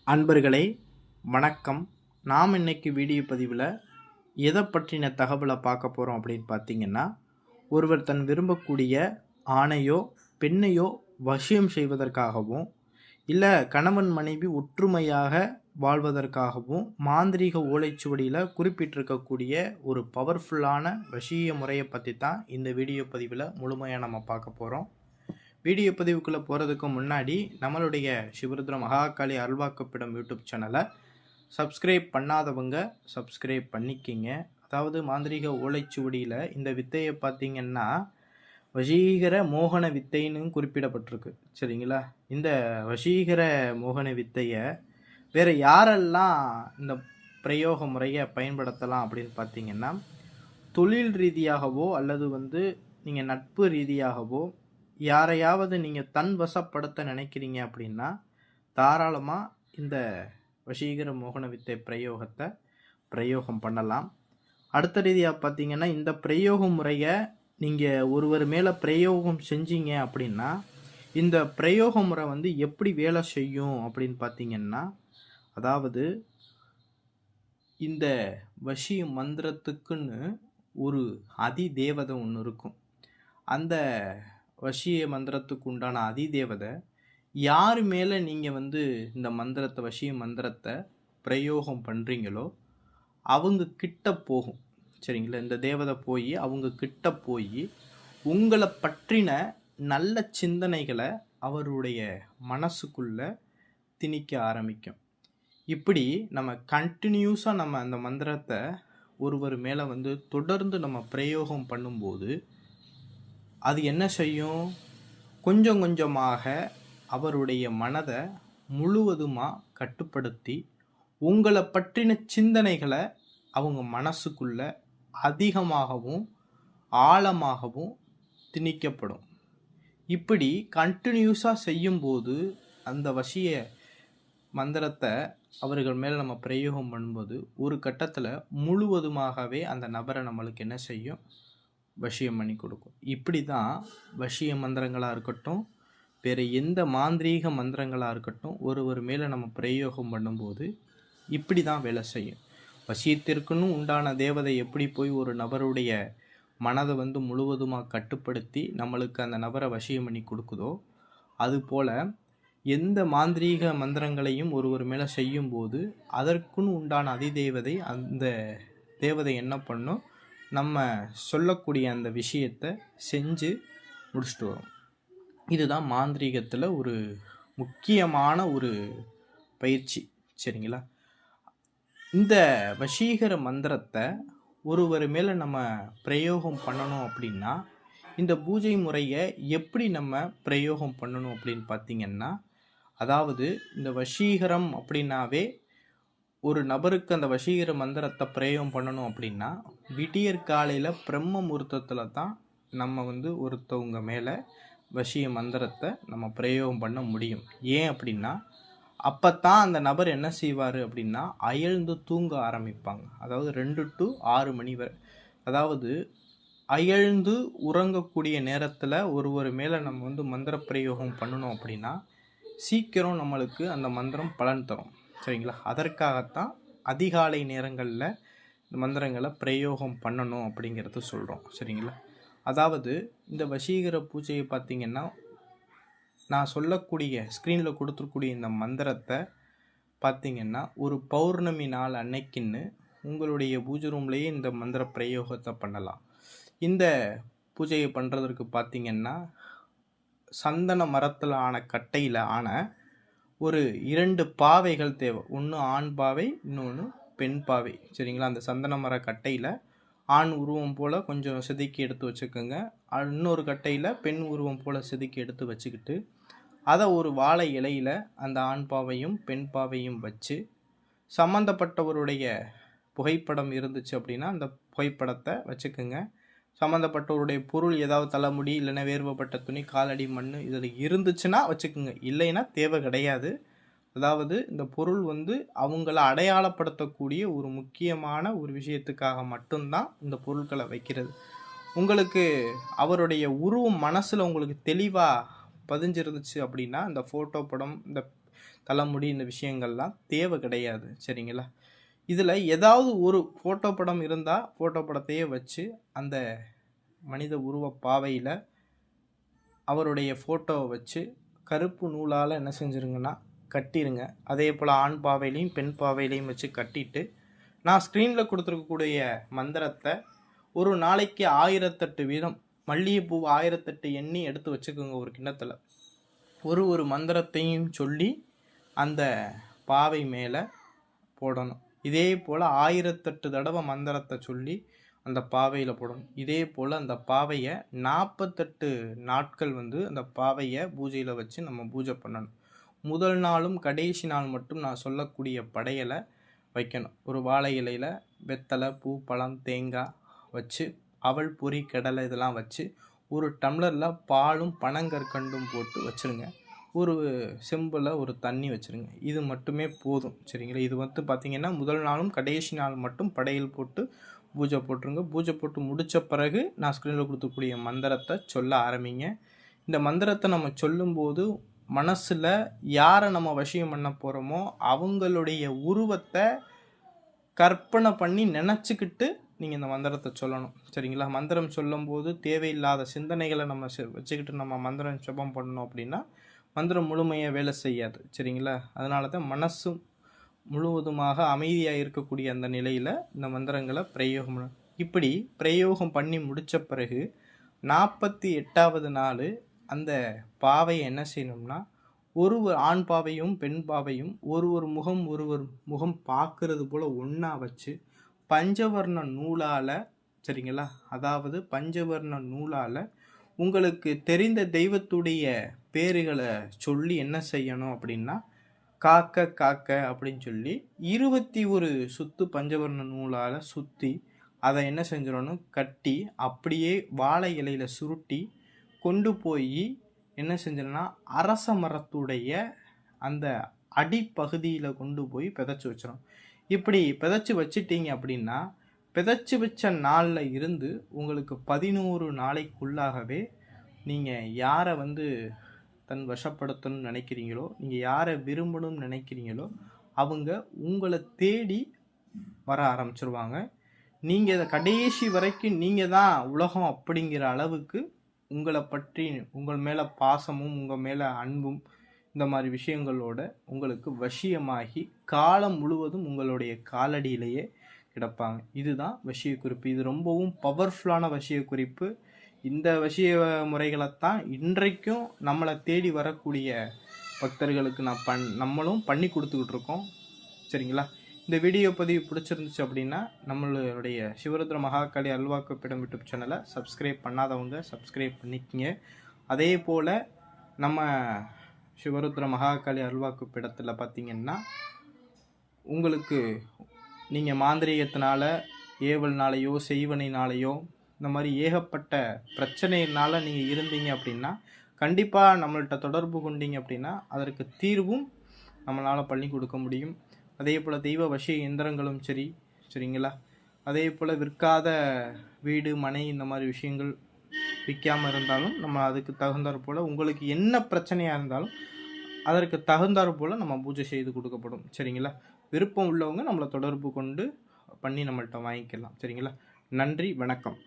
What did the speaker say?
அன்பர்களே வணக்கம். நாம் இன்னைக்கு வீடியோ பதிவில் எதை பற்றின தகவலை பார்க்க போகிறோம் அப்படின்னு பார்த்தீங்கன்னா, ஒருவர் தன் விரும்பக்கூடிய ஆணையோ பெண்ணையோ வசியம் செய்வதற்காகவும் இல்லை கணவன் மனைவி ஒற்றுமையாக வாழ்வதற்காகவும் மாந்திரீக ஓலைச்சுவடியில் குறிப்பிட்டிருக்கக்கூடிய ஒரு பவர்ஃபுல்லான வசிய முறையை பற்றி தான் இந்த வீடியோ பதிவில் முழுமையாக நம்ம பார்க்க போகிறோம். வீடியோ பதிவுக்குள்ளே போகிறதுக்கு முன்னாடி நம்மளுடைய சிவருத்ர மகாகாளி அருள்வாக்கப்படும் யூடியூப் சேனலை சப்ஸ்கிரைப் பண்ணாதவங்க சப்ஸ்கிரைப் பண்ணிக்கிங்க. அதாவது மாந்திரிக ஓலைச்சுவடியில் இந்த வித்தையை பார்த்தீங்கன்னா வசீகர மோகன வித்தைன்னு குறிப்பிடப்பட்டிருக்கு. சரிங்களா? இந்த வசீகர மோகன வித்தையை வேறு யாரெல்லாம் இந்த பிரயோக முறையை பயன்படுத்தலாம் அப்படின்னு பார்த்தீங்கன்னா, தொழில் ரீதியாகவோ அல்லது நீங்கள் நட்பு ரீதியாகவோ யாரையாவது நீங்கள் தன் வசப்படுத்த நினைக்கிறீங்க அப்படின்னா தாராளமாக இந்த வசீகர மோகன வித்தை பிரயோகத்தை பிரயோகம் பண்ணலாம். அடுத்த ரீதியாக பார்த்தீங்கன்னா, இந்த பிரயோக முறையை நீங்கள் ஒருவர் மேலே பிரயோகம் செஞ்சீங்க அப்படின்னா இந்த பிரயோக முறை எப்படி வேலை செய்யும் அப்படின்னு பார்த்தீங்கன்னா, அதாவது இந்த வசி மந்திரத்துக்குன்னு ஒரு அதி தேவதை ஒன்று இருக்கும். அந்த வசிய மந்திரத்துக்கு உண்டான அதிதேவதை யார் மேலே நீங்கள் இந்த மந்திரத்தை வசிய மந்திரத்தை பிரயோகம் பண்ணுறீங்களோ அவங்க கிட்ட போகும். சரிங்களா? இந்த தேவதை போய் அவங்க கிட்ட போய் உங்களை பற்றின நல்ல சிந்தனைகளை அவருடைய மனசுக்குள்ளே திணிக்க ஆரம்பிக்கும். இப்படி நம்ம கண்டினியூஸாக நம்ம அந்த மந்திரத்தை ஒருவர் மேலே தொடர்ந்து நம்ம பிரயோகம் பண்ணும்போது அது என்ன செய்யும்? கொஞ்சம் கொஞ்சமாக அவருடைய மனதை முழுவதுமாக கட்டுப்படுத்தி உங்களை பற்றின சிந்தனைகளை அவங்க மனசுக்குள்ள அதிகமாகவும் ஆழமாகவும் திணிக்கப்படும். இப்படி கண்டினியூஸாக செய்யும்போது அந்த வசிய மந்திரத்தை அவர்கள் மேலே நம்ம பிரயோகம் பண்ணும்போது ஒரு கட்டத்தில் முழுவதுமாகவே அந்த நபரை நம்மளுக்கு என்ன செய்யும்? வசியம் பண்ணி கொடுக்கும். இப்படி தான் வசிய மந்திரங்களாக இருக்கட்டும், வேறு எந்த மாந்திரீக மந்திரங்களாக இருக்கட்டும், ஒருவர் மேலே நம்ம பிரயோகம் பண்ணும்போது இப்படி தான் வேலை செய்யும். வசியத்திற்குன்னு உண்டான தேவதை எப்படி போய் ஒரு நபருடைய மனதை முழுவதுமாக கட்டுப்படுத்தி நம்மளுக்கு அந்த நபரை வசியம் பண்ணி கொடுக்குதோ, அதுபோல் எந்த மாந்திரீக மந்திரங்களையும் ஒருவர் மேலே செய்யும்போது அதற்குன்னு உண்டான அதிதேவதை அந்த தேவதை என்ன பண்ணும்? நம்ம சொல்லக்கூடிய அந்த விஷயத்தை செஞ்சு முடிச்சுட்டு வரும். இதுதான் மாந்திரீகத்தில் ஒரு முக்கியமான ஒரு பயிற்சி. சரிங்களா? இந்த வசீகர மந்திரத்தை ஒருவர் மேலே நம்ம பிரயோகம் பண்ணணும் அப்படின்னா இந்த பூஜை முறையை எப்படி நம்ம பிரயோகம் பண்ணணும் அப்படின்னு பார்த்தீங்கன்னா, அதாவது இந்த வசீகரம் அப்படின்னாவே ஒரு நபருக்கு அந்த வசீகர மந்திரத்தை பிரயோகம் பண்ணணும் அப்படின்னா விடியற் காலையில் பிரம்ம முகூர்த்தத்தில் தான் நம்ம ஒருத்தவங்க மேலே வசிய மந்திரத்தை நம்ம பிரயோகம் பண்ண முடியும். ஏன் அப்படின்னா அப்போ தான் அந்த நபர் என்ன செய்வார் அப்படின்னா அயழ்ந்து தூங்க ஆரம்பிப்பாங்க. அதாவது 2 to 6 மணி வரை, அதாவது அயழ்ந்து உறங்கக்கூடிய நேரத்தில் ஒருவர் மேலே நம்ம மந்திர பிரயோகம் பண்ணணும் அப்படின்னா சீக்கிரம் நம்மளுக்கு அந்த மந்திரம் பலன் தரும். சரிங்களா? அதற்காகத்தான் அதிகாலை நேரங்களில் இந்த மந்திரங்களை பிரயோகம் பண்ணணும் அப்படிங்கிறது சொல்கிறோம். சரிங்களா? அதாவது இந்த வசீகர பூஜையை பார்த்திங்கன்னா நான் சொல்லக்கூடிய ஸ்க்ரீனில் கொடுத்துருக்கூடிய இந்த மந்திரத்தை பார்த்திங்கன்னா ஒரு பௌர்ணமி நாள் அன்னைக்குன்னு உங்களுடைய பூஜை ரூம்லேயே இந்த மந்திர பிரயோகத்தை பண்ணலாம். இந்த பூஜையை பண்ணுறதுக்கு பார்த்திங்கன்னா சந்தன மரத்தில் ஆன கட்டையில் ஆன ஒரு 2 பாவைகள் தேவை. ஒன்று ஆண் பாவை, இன்னொன்று பெண் பாவை. சரிங்களா? அந்த சந்தன மர கட்டையில் ஆண் உருவம் போல் கொஞ்சம் செதுக்கி எடுத்து வச்சுக்கோங்க. இன்னொரு கட்டையில் பெண் உருவம் போல் செதுக்கி எடுத்து வச்சுக்கிட்டு அதை ஒரு வாழை இலையில் அந்த ஆண் பாவையும் பெண் பாவையும் வச்சு சம்மந்தப்பட்டவருடைய புகைப்படம் இருந்துச்சு அப்படின்னா அந்த புகைப்படத்தை வச்சுக்கோங்க. சம்மந்தப்பட்டவருடைய பொருள் ஏதாவது தலைமுடி இல்லைன்னா வேர்வப்பட்ட துணி காலடி மண் இதில் இருந்துச்சுன்னா வச்சுக்கோங்க, இல்லைன்னா தேவை கிடையாது. அதாவது இந்த பொருள் அவங்கள அடையாளப்படுத்தக்கூடிய ஒரு முக்கியமான ஒரு விஷயத்துக்காக மட்டும்தான் இந்த பொருட்களை வைக்கிறது. உங்களுக்கு அவருடைய உருவம் மனசில் உங்களுக்கு தெளிவாக பதிஞ்சிருந்துச்சு அப்படின்னா இந்த ஃபோட்டோ படம், இந்த தலைமுடி இந்த விஷயங்கள்லாம் தேவை கிடையாது. சரிங்களா? இதில் ஏதாவது ஒரு ஃபோட்டோ படம் இருந்தால் ஃபோட்டோ படத்தையே வச்சு அந்த மனித உருவ பாவையில் அவருடைய ஃபோட்டோவை வச்சு கருப்பு நூலால் என்ன செஞ்சுருங்கன்னா கட்டிடுங்க. அதே போல் ஆண் பாவையிலையும் பெண் பாவையிலையும் வச்சு கட்டிட்டு நான் ஸ்க்ரீனில் கொடுத்துருக்கக்கூடிய மந்திரத்தை ஒரு நாளைக்கு 1008 வீதம் மல்லிகைப்பூ 1008 எண்ணி எடுத்து வச்சுக்கோங்க ஒரு கிண்ணத்தில். ஒரு மந்திரத்தையும் சொல்லி அந்த பாவை மேலே போடணும். இதே போல் 1008 தடவை மந்திரத்தை சொல்லி அந்த பாவையில் போடணும். இதே போல் அந்த பாவையை 48 நாட்கள் அந்த பாவையை பூஜையில் வச்சு நம்ம பூஜை பண்ணணும். முதல் நாளும் கடைசி நாள் மட்டும் நான் சொல்லக்கூடிய படையலை வைக்கணும். ஒரு வாழை இலையில் வெத்தலை, பூ, பழம், தேங்காய் வச்சு அவல், பொரி, கடலை இதெல்லாம் வச்சு ஒரு டம்ளரில் பாலும் பனங்கற்கண்டும் போட்டு வச்சுருங்க. ஒரு செம்பில் ஒரு தண்ணி வச்சுருங்க. இது மட்டுமே போதும். சரிங்களா? இது பார்த்திங்கன்னா முதல் நாளும் கடைசி நாள் மட்டும் படையல் போட்டு பூஜை போட்டுருங்க. பூஜை போட்டு முடித்த பிறகு நான் ஸ்க்ரீனில் கொடுத்துக்கூடிய மந்திரத்தை சொல்ல ஆரம்பிங்க. இந்த மந்திரத்தை நம்ம சொல்லும்போது மனசில் யாரை நம்ம வசியம் பண்ண போகிறோமோ அவங்களுடைய உருவத்தை கற்பனை பண்ணி நினச்சிக்கிட்டு நீங்கள் இந்த மந்திரத்தை சொல்லணும். சரிங்களா? மந்திரம் சொல்லும்போது தேவையில்லாத சிந்தனைகளை நம்ம வச்சுக்கிட்டு நம்ம மந்திரம் ஜபம் பண்ணோம் அப்படின்னா மந்திரம் முழுமையாக வேலை செய்யாது. சரிங்களா? அதனால தான் மனசு முழுவதுமாக அமைதியாக இருக்கக்கூடிய அந்த நிலையில் இந்த மந்திரங்களை பிரயோகம் பண்ணணும். இப்படி பிரயோகம் பண்ணி முடித்த பிறகு 48வது நாள் அந்த பாவையை என்ன செய்யணும்னா ஒரு ஆண் பாவையும் பெண் பாவையும் ஒரு முகம் பார்க்கறது போல் ஒன்றா வச்சு பஞ்சவர்ண நூலால், சரிங்களா, அதாவது பஞ்சவர்ண நூலால் உங்களுக்கு தெரிந்த தெய்வத்துடைய பேருகளை சொல்லி என்ன செய்யணும் அப்படின்னா காக்க காக்க அப்படின்னு சொல்லி 21 சுத்து பஞ்சவர்ண நூலால் சுற்றி அதை என்ன செஞ்சிடணும் கட்டி அப்படியே வாழை இலையில் சுருட்டி கொண்டு போய் என்ன செஞ்சிடனா அரச மரத்துடைய அந்த அடிப்பகுதியில் கொண்டு போய் பிதைச்சி வச்சிடும். இப்படி பிதைச்சி வச்சிட்டீங்க அப்படின்னா பிதைச்சி வச்ச நாளில் இருந்து உங்களுக்கு 11 நாளைக்குள்ளாகவே நீங்கள் யாரை தன் வசப்படுத்தணும்னு நினைக்கிறீங்களோ, நீங்கள் யாரை விரும்பணும்னு நினைக்கிறீங்களோ அவங்க உங்களை தேடி வர ஆரம்பிச்சிருவாங்க. நீங்கள் இதை கடைசி வரைக்கும் நீங்கள் தான் உலகம் அப்படிங்கிற அளவுக்கு உங்களை பற்றி உங்கள் மேலே பாசமும் உங்கள் மேலே அன்பும் இந்த மாதிரி விஷயங்களோட உங்களுக்கு வசியமாகி காலம் முழுவதும் உங்களுடைய காலடியிலேயே கிடப்பாங்க. இதுதான் வசிய குறிப்பு. இது ரொம்பவும் பவர்ஃபுல்லான வசிய குறிப்பு. இந்த வசிய முறைகளைத்தான் இன்றைக்கும் நம்மளை தேடி வரக்கூடிய பக்தர்களுக்கு நம்மளும் பண்ணி கொடுத்துக்கிட்டு இருக்கோம். சரிங்களா? இந்த வீடியோ பதிவு பிடிச்சிருந்துச்சு அப்படின்னா நம்மளுடைய சிவருத்ர மகாகாளி அல்வாக்குப்பிடம் யூடியூப் சேனலை சப்ஸ்கிரைப் பண்ணாதவங்க சப்ஸ்கிரைப் பண்ணிக்கங்க. அதே போல் நம்ம சிவருத்ர மகாகாளி அல்வாக்குப்பிடத்தில் பார்த்திங்கன்னா உங்களுக்கு நீங்கள் மாந்திரீகத்தினால ஏவல்னாலேயோ செய்வனைனாலேயோ இந்த மாதிரி ஏகப்பட்ட பிரச்சனையினால் நீங்கள் இருந்தீங்க அப்படின்னா கண்டிப்பாக நம்மள்கிட்ட தொடர்பு கொண்டீங்க அப்படின்னா அதற்கு தீர்வும் நம்மளால் பண்ணி கொடுக்க முடியும். அதே போல் தெய்வ வசிய இயந்திரங்களும் சரிங்களா? அதே போல் விற்காத வீடு மனை இந்த மாதிரி விஷயங்கள் விற்காமல் இருந்தாலும் நம்ம அதுக்கு தகுந்தாற் போல் உங்களுக்கு என்ன பிரச்சனையாக இருந்தாலும் அதற்கு தகுந்தாற் போல் நம்ம பூஜை செய்து கொடுக்கப்படும். சரிங்களா? விருப்பம் உள்ளவங்க நம்மளை தொடர்பு கொண்டு பண்ணி நம்மள்கிட்ட வாங்கிக்கலாம். சரிங்களா? நன்றி, வணக்கம்.